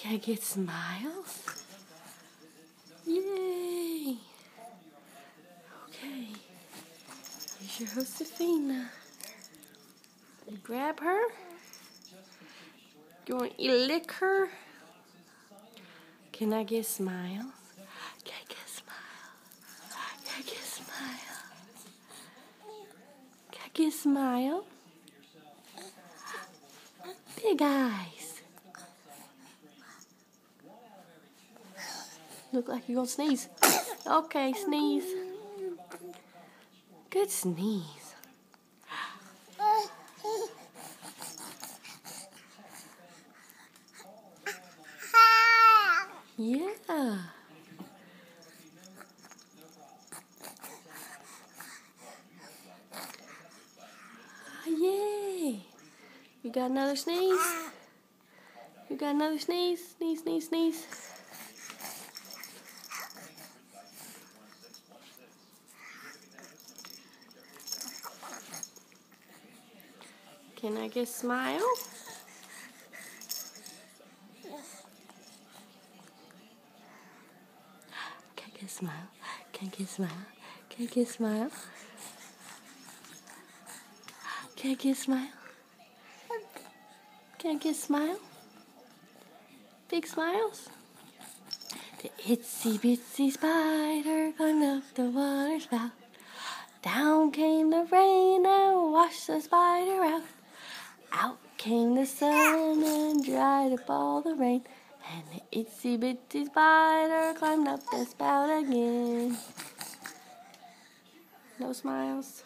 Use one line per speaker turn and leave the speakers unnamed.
Can I get smiles? Yay! Okay. Here's your Josefina. You grab her. You want to lick her? Can I get smiles? Can I get smiles? Can I get smiles? Can I get smile? Big eyes. Look like you're gonna sneeze. Okay, sneeze. Good sneeze. Yeah. Yay. You got another sneeze? You got another sneeze? Sneeze, sneeze, sneeze. Can I get smile? Can I get smile? Can I get smile? Can I get smile? Can I get smile? Can I get smile? Big smiles? The itsy bitsy spider climbed up the water spout. Down came the rain and washed the spider out. Out came the sun and dried up all the rain. And the itsy bitsy spider climbed up the spout again. No smiles?